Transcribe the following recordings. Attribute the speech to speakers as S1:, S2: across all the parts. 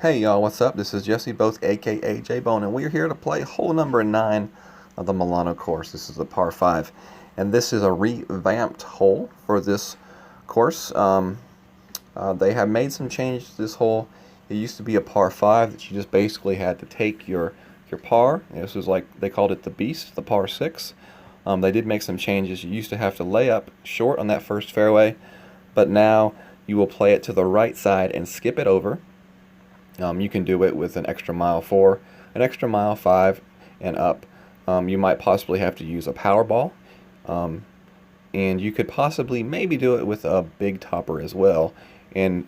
S1: Hey y'all, what's up? This is Jesse Both, aka J-Bone, and we're here to play hole number 9 of the Milano course. This is a par 5, and this is a revamped hole for this course. They have made some changes to this hole. It used to be a par 5 that you just basically had to take your par. This was like, they called it the Beast, the par 6. They did make some changes. You used to have to lay up short on that first fairway, but now you will play it to the right side and skip it over. You can do it with an extra mile 4, an extra mile 5, and up. You might possibly have to use a power ball, and you could possibly maybe do it with a big topper as well, and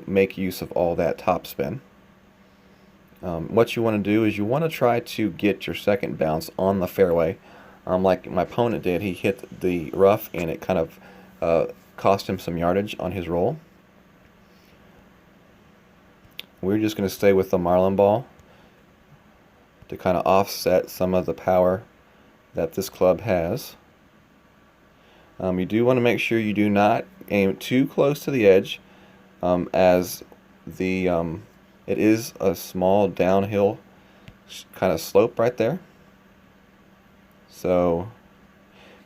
S1: make use of all that top spin. What you want to do is you want to try to get your second bounce on the fairway, like my opponent did. He hit the rough, and it kind of cost him some yardage on his roll. We're just going to stay with the marlin ball to kind of offset some of the power that this club has. You do want to make sure you do not aim too close to the edge, as the it is a small downhill kind of slope right there. So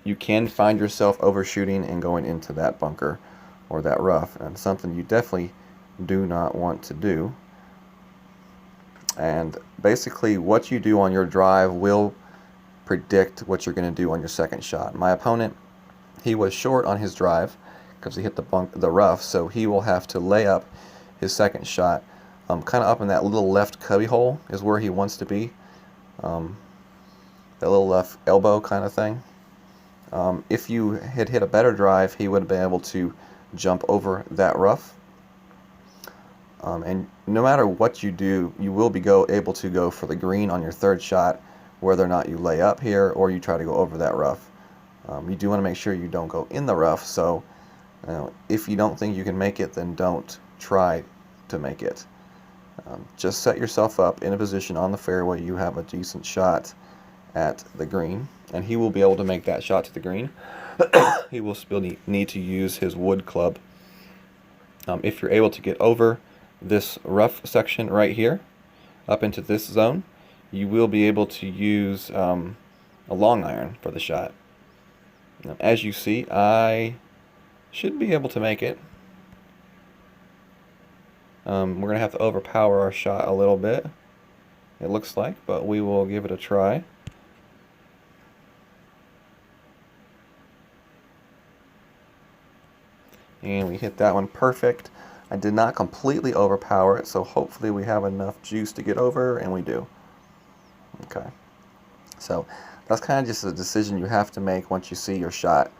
S1: you can find yourself overshooting and going into that bunker or that rough, and something you definitely do not want to do. And basically what you do on your drive will predict what you're going to do on your second shot. My opponent, he was short on his drive because he hit the rough, so he will have to lay up his second shot kind of up in that little left cubby hole is where he wants to be, that little left elbow kind of thing. If you had hit a better drive, he would have been able to jump over that rough. And no matter what you do, you will be able to go for the green on your third shot, whether or not you lay up here or you try to go over that rough. You do want to make sure you don't go in the rough, so if you don't think you can make it, then don't try to make it. Just set yourself up in a position on the fairway you have a decent shot at the green, and he will be able to make that shot to the green. He will still need to use his wood club. If you're able to get over this rough section right here up into this zone, you will be able to use a long iron for the shot. Now, as you see, I should be able to make it. We're going to have to overpower our shot a little bit, it looks like, but we will give it a try. And we hit that one perfect. I did not completely overpower it, so hopefully we have enough juice to get over, and we do. Okay. So that's kind of just a decision you have to make once you see your shot.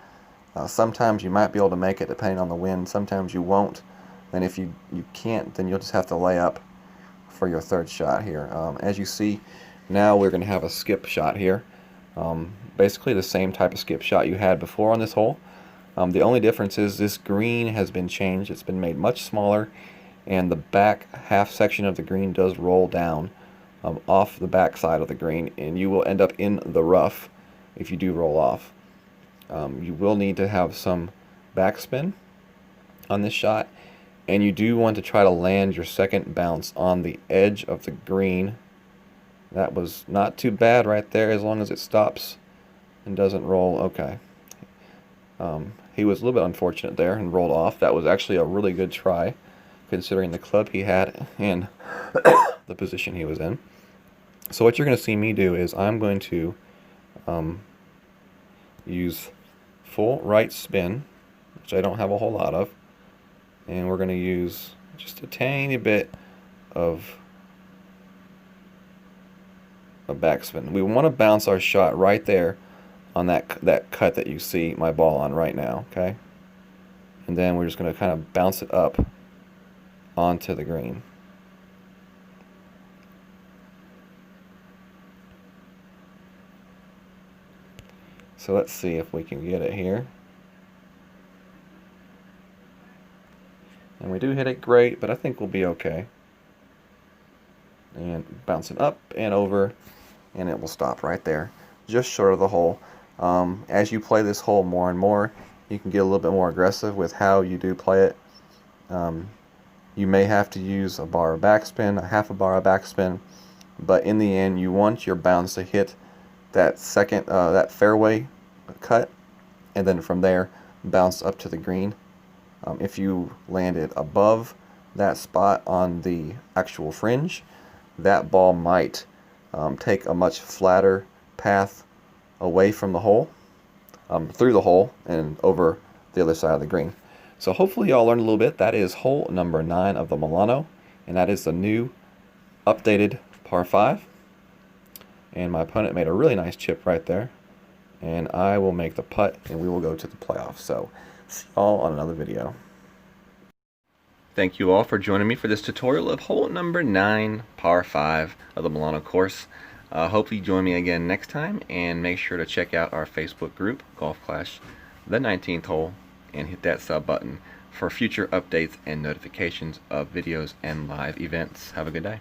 S1: Sometimes you might be able to make it depending on the wind. Sometimes you won't. And if you can't, then you'll just have to lay up for your third shot here. As you see, now we're going to have a skip shot here. Basically the same type of skip shot you had before on this hole. The only difference is this green has been changed. It's been made much smaller, and the back half section of the green does roll down off the back side of the green, and you will end up in the rough if you do roll off. You will need to have some backspin on this shot, and you do want to try to land your second bounce on the edge of the green. That was not too bad right there, as long as it stops and doesn't roll. Okay. He was a little bit unfortunate there and rolled off. That was actually a really good try, considering the club he had and the position he was in. So what you're going to see me do is I'm going to use full right spin, which I don't have a whole lot of, and we're going to use just a tiny bit of a backspin. We want to bounce our shot right there on that cut that you see my ball on right now, okay? And then we're just going to kind of bounce it up onto the green. So let's see if we can get it here. And we do hit it great, but I think we'll be okay. And bounce it up and over, and it will stop right there, just short of the hole. As you play this hole more and more, you can get a little bit more aggressive with how you do play it. You may have to use a bar of backspin, a half a bar of backspin, but in the end you want your bounce to hit that that fairway cut, and then from there bounce up to the green. If you landed above that spot on the actual fringe, that ball might take a much flatter path away from the hole, through the hole and over the other side of the green. So hopefully y'all learned a little bit. That is hole number 9 of the Milano, and that is the new updated par 5. And my opponent made a really nice chip right there, and I will make the putt and we will go to the playoffs. So see y'all on another video. Thank you all for joining me for this tutorial of hole number 9, par 5 of the Milano course. Hopefully you join me again next time, and make sure to check out our Facebook group, Golf Clash, the 19th hole, and hit that sub button for future updates and notifications of videos and live events. Have a good day.